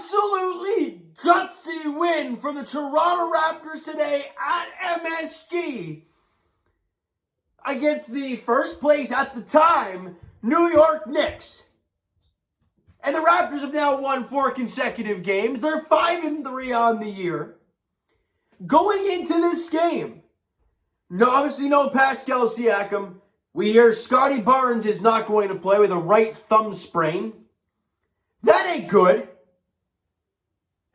absolutely gutsy win from the Toronto Raptors today at MSG against the first place at the time, New York Knicks. And the Raptors have now won 4 consecutive games. They're 5-3 on the year. Going into this game, obviously no Pascal Siakam. We hear Scottie Barnes is not going to play with a right thumb sprain. That ain't good.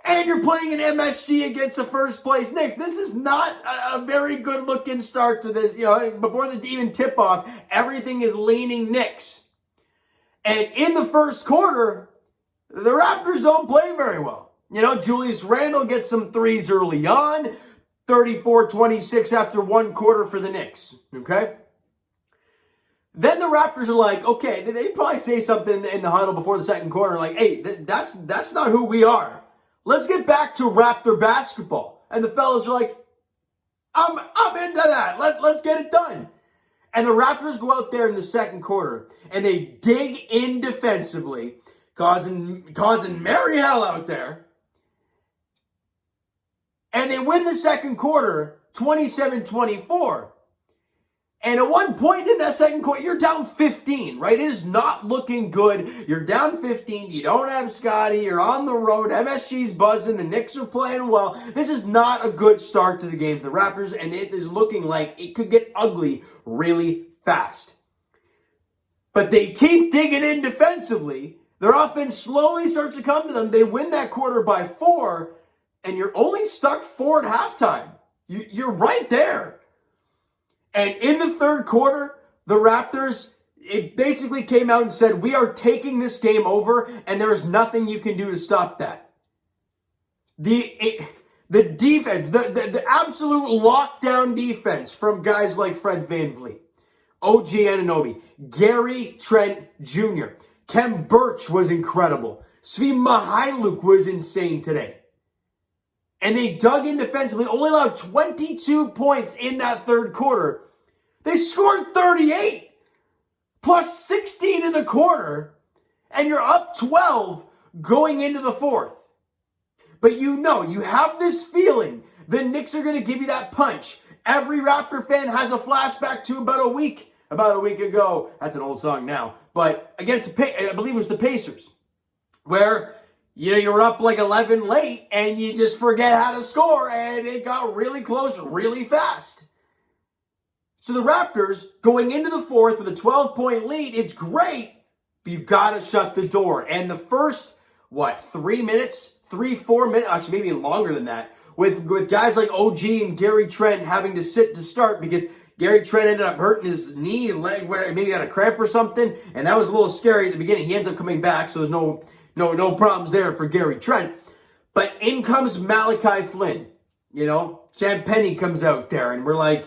And you're playing an MSG against the first place Knicks. This is not a very good looking start to this. Before the even tip off, everything is leaning Knicks. And in the first quarter, the Raptors don't play very well. Julius Randle gets some threes early on. 34-26 after one quarter for the Knicks. Okay? Then the Raptors are like, okay, they probably say something in the huddle before the second quarter, like, hey, that's not who we are. Let's get back to Raptor basketball. And the fellas are like, I'm into that. Let's get it done. And the Raptors go out there in the second quarter, and they dig in defensively, causing merry hell out there. And they win the second quarter, 27-24. And at one point in that second quarter, you're down 15, right? It is not looking good. You're down 15. You don't have Scottie. You're on the road. MSG's buzzing. The Knicks are playing well. This is not a good start to the game for the Raptors, and it is looking like it could get ugly really fast. But they keep digging in defensively. Their offense slowly starts to come to them. They win that quarter by 4, and you're only stuck 4 at halftime. You're right there. And in the third quarter, the Raptors, it basically came out and said, we are taking this game over, and there is nothing you can do to stop that. The defense, the absolute lockdown defense from guys like Fred VanVleet, OG Anunoby, Gary Trent Jr., Kem Birch was incredible. Svi Mykhailiuk was insane today. And they dug in defensively, only allowed 22 points in that third quarter. They scored 38, plus 16 in the quarter, and you're up 12 going into the fourth. But you have this feeling the Knicks are going to give you that punch. Every Raptor fan has a flashback to about a week ago. That's an old song now. But against I believe it was the Pacers, where you were up like 11 late, and you just forget how to score, and it got really close really fast. So the Raptors, going into the fourth with a 12-point lead, it's great, but you got to shut the door. And the first, 3 minutes, 4 minutes, actually maybe longer than that, with guys like OG and Gary Trent having to sit to start because Gary Trent ended up hurting his knee, leg, maybe he had a cramp or something, and that was a little scary at the beginning. He ends up coming back, so there's no problems there for Gary Trent. But in comes Malachi Flynn. Champagnie comes out there, and we're like,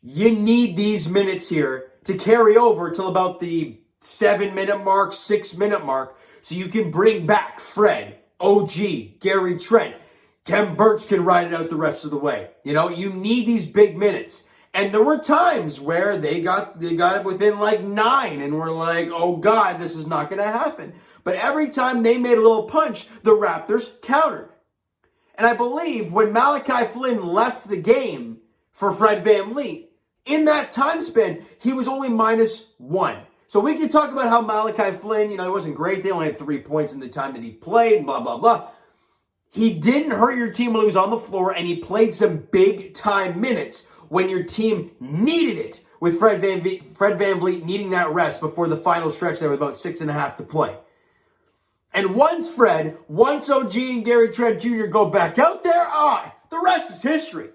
you need these minutes here to carry over till about the 7-minute mark, 6-minute mark, so you can bring back Fred, OG, Gary Trent. Kem Birch can ride it out the rest of the way. You need these big minutes. And there were times where they got it within like 9, and we're like, oh God, this is not going to happen. But every time they made a little punch, the Raptors countered. And I believe when Malachi Flynn left the game for Fred VanVleet, in that time span, he was only -1. So we can talk about how Malachi Flynn, he wasn't great. They only had 3 points in the time that he played, blah, blah, blah. He didn't hurt your team when he was on the floor, and he played some big-time minutes when your team needed it, with Fred VanVleet needing that rest before the final stretch there with about 6.5 to play. And once OG and Gary Trent Jr. go back out there, the rest is history.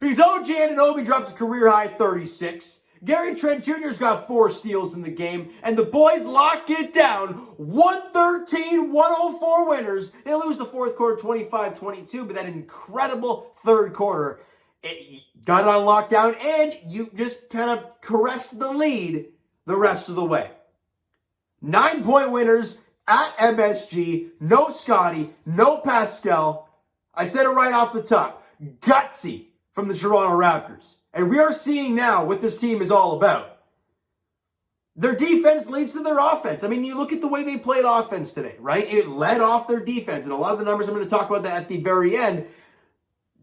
Because OG Anunoby drops a career-high 36. Gary Trent Jr.'s got 4 steals in the game, and the boys lock it down. 113-104 winners. They lose the fourth quarter 25-22, but that incredible third quarter, it got it on lockdown, and you just kind of caressed the lead the rest of the way. 9-point winners at MSG. No Scottie, no Pascal. I said it right off the top. Gutsy from the Toronto Raptors. And we are seeing now what this team is all about. Their defense leads to their offense. I mean, you look at the way they played offense today, right? It led off their defense. And a lot of the numbers I'm going to talk about that at the very end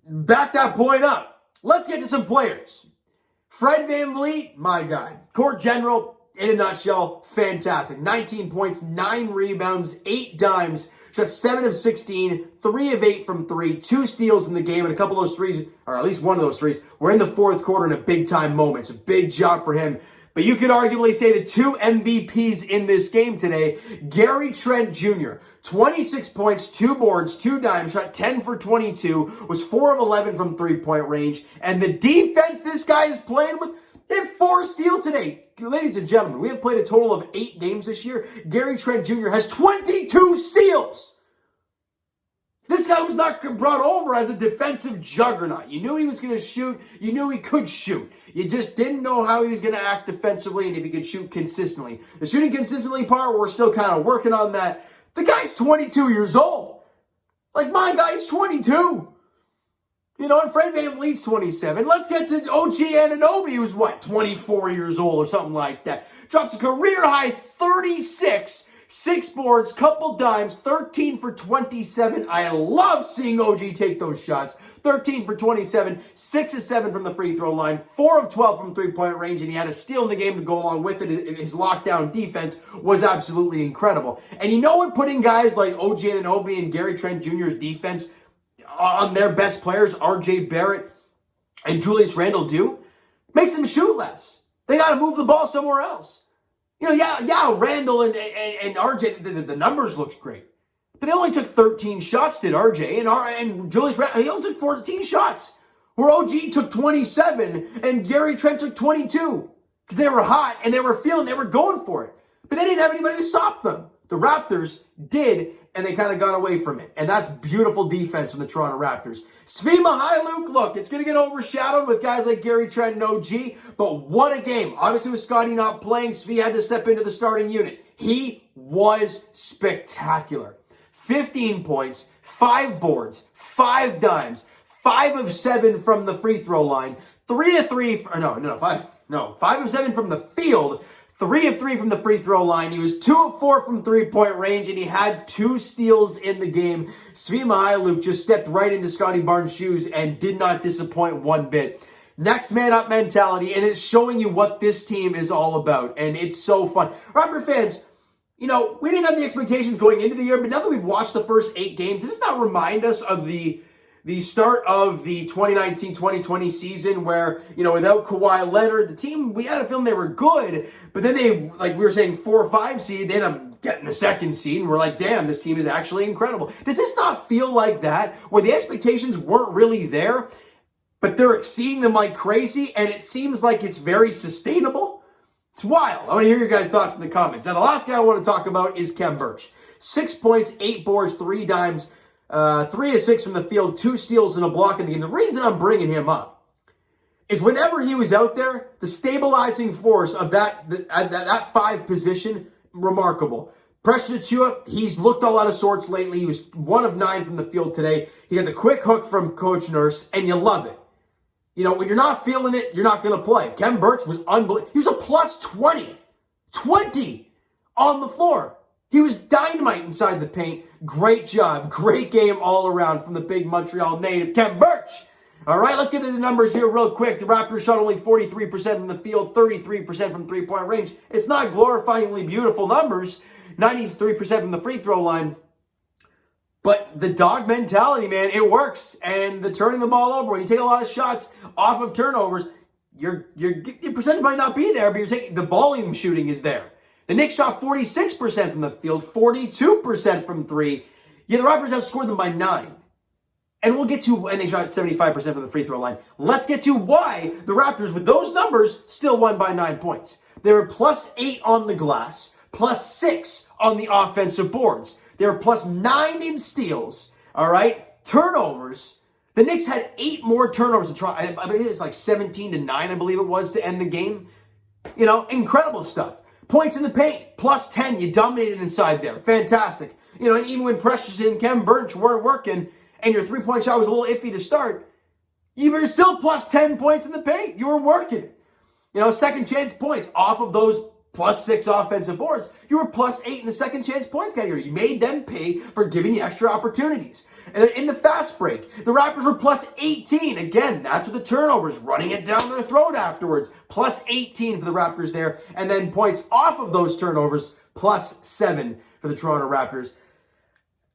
back that point up. Let's get to some players. Fred VanVleet, my God. Court general, in a nutshell, fantastic. 19 points, 9 rebounds, 8 dimes. Shot 7 of 16, 3 of 8 from 3, 2 steals in the game, and a couple of those threes, or at least one of those threes, were in the fourth quarter in a big-time moment. It's a big job for him. But you could arguably say the 2 MVPs in this game today, Gary Trent Jr., 26 points, 2 boards, 2 dimes, shot 10 for 22, was 4 of 11 from three-point range. And the defense this guy is playing with, they had 4 steals today. Ladies and gentlemen, we have played a total of 8 games this year. Gary Trent Jr. has 22 steals. This guy was not brought over as a defensive juggernaut. You knew he was going to shoot. You knew he could shoot. You just didn't know how he was going to act defensively and if he could shoot consistently. The shooting consistently part, we're still kind of working on that. The guy's 22 years old. Like, my guy's 22. You know, and Fred VanVleet's 27. Let's get to OG Anunoby, who's, 24 years old or something like that. Drops a career-high 36, 6 boards, couple dimes, 13 for 27. I love seeing OG take those shots. 13 for 27, 6 of 7 from the free throw line, 4 of 12 from three-point range, and he had a steal in the game to go along with it. His lockdown defense was absolutely incredible. And you know what putting guys like OG Anunoby and Gary Trent Jr.'s defense on their best players, RJ Barrett and Julius Randle, do? Makes them shoot less. They got to move the ball somewhere else. You know, Randle and RJ, the numbers looked great. But they only took 13 shots, did RJ. And Julius Randle, he only took 14 shots. Where OG took 27 and Gary Trent took 22. Because they were hot and they were going for it. But they didn't have anybody to stop them. The Raptors did, and they kind of got away from it. And that's beautiful defense from the Toronto Raptors. Svi Mykhailiuk, look, it's going to get overshadowed with guys like Gary Trent and OG, but what a game. Obviously, with Scottie not playing, Svi had to step into the starting unit. He was spectacular. 15 points, 5 boards, 5 dimes, 5 of 7 from the free throw line, 5 of 7 from the field, 3 of 3 from the free throw line. He was 2 of 4 from three-point range, and he had 2 steals in the game. Svi Mykhailiuk just stepped right into Scottie Barnes' shoes and did not disappoint one bit. Next man up mentality, and it's showing you what this team is all about, and it's so fun. Raptor fans, you know, we didn't have the expectations going into the year, but now that we've watched the first 8 games, does this not remind us of the start of the 2019-2020 season where, you know, without Kawhi Leonard, the team, we had a feeling they were good, but then they, like we were saying, 4 or 5 seed, they end up getting the 2nd seed, and we're like, damn, this team is actually incredible. Does this not feel like that, where the expectations weren't really there, but they're exceeding them like crazy, and it seems like it's very sustainable? It's wild. I want to hear your guys' thoughts in the comments. Now, the last guy I want to talk about is Khem Birch. 6 points, 8 boards, 3 dimes, 3 of 6 from the field, 2 steals and a block in the game. The reason I'm bringing him up is whenever he was out there, the stabilizing force of that 5 position, remarkable. Precious Achiuwa, he's looked all out of sorts lately. He was 1 of 9 from the field today. He got the quick hook from Coach Nurse, and you love it. You know, when you're not feeling it, you're not going to play. Khem Birch was unbelievable. He was a plus 20 on the floor. He was dynamite inside the paint. Great job. Great game all around from the big Montreal native, Khem Birch. All right, let's get to the numbers here real quick. The Raptors shot only 43% from the field, 33% from three-point range. It's not glorifyingly beautiful numbers. 93% from the free throw line. But the dog mentality, man, it works. And the turning the ball over, when you take a lot of shots off of turnovers, your percentage might not be there, but you're taking the volume shooting is there. The Knicks shot 46% from the field, 42% from 3. Yeah, the Raptors outscored them by 9. And we'll get to, and they shot 75% from the free throw line. Let's get to why the Raptors, with those numbers, still won by 9 points. They were plus 8 on the glass, plus 6 on the offensive boards. They were plus 9 in steals, all right? Turnovers. The Knicks had 8 more turnovers to try. I mean, it's like 17-9, I believe it was, to end the game. You know, incredible stuff. Points in the paint, plus 10. You dominated inside there. Fantastic. You know, and even when Precious and Khem Birch weren't working and your three-point shot was a little iffy to start, you were still plus 10 points in the paint. You were working it. You know, second chance points off of those +6 offensive boards. You were +8 in the second chance points category. You made them pay for giving you extra opportunities. And then in the fast break, the Raptors were +18. Again, that's with the turnovers, running it down their throat afterwards. +18 for the Raptors there. And then points off of those turnovers, +7 for the Toronto Raptors.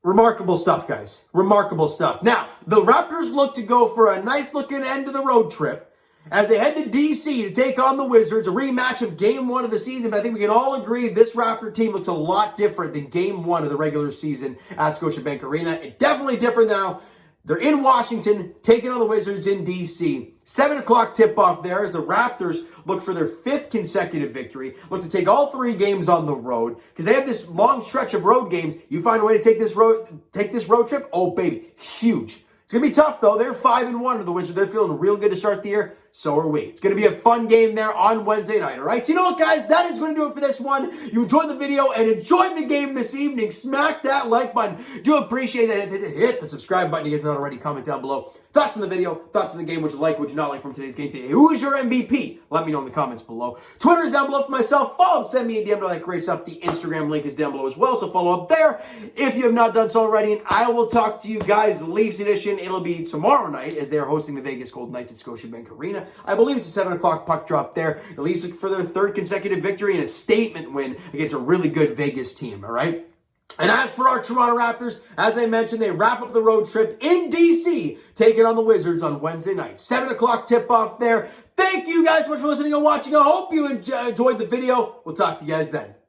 Remarkable stuff, guys. Remarkable stuff. Now, the Raptors look to go for a nice looking end of the road trip as they head to D.C. to take on the Wizards, a rematch of Game 1 of the season. But I think we can all agree this Raptor team looks a lot different than Game 1 of the regular season at Scotiabank Arena. It's definitely different now. They're in Washington, taking on the Wizards in D.C. 7 o'clock tip-off there as the Raptors look for their 5th consecutive victory, look to take all 3 games on the road because they have this long stretch of road games. You find a way to take this road trip, oh, baby, huge. It's going to be tough, though. They're 5-1 of the Wizards. They're feeling real good to start the year. So are we. It's going to be a fun game there on Wednesday night, all right? So you know what, guys? That is going to do it for this one. You enjoyed the video and enjoyed the game this evening. Smack that like button. Do appreciate that. Hit the subscribe button. You guys know already. Comment down below. Thoughts on the video. Thoughts on the game. Would you like, would you not like from today's game today? Who is your MVP? Let me know in the comments below. Twitter is down below for myself. Follow up. Send me a DM to like great stuff. The Instagram link is down below as well. So follow up there if you have not done so already. And I will talk to you guys Leafs edition. It'll be tomorrow night as they are hosting the Vegas Golden Knights at Scotiabank Arena. I believe it's a 7 o'clock puck drop there. The Leafs look for their 3rd consecutive victory and a statement win against a really good Vegas team, all right? And as for our Toronto Raptors, as I mentioned, they wrap up the road trip in D.C., taking on the Wizards on Wednesday night. 7 o'clock tip-off there. Thank you guys so much for listening and watching. I hope you enjoyed the video. We'll talk to you guys then.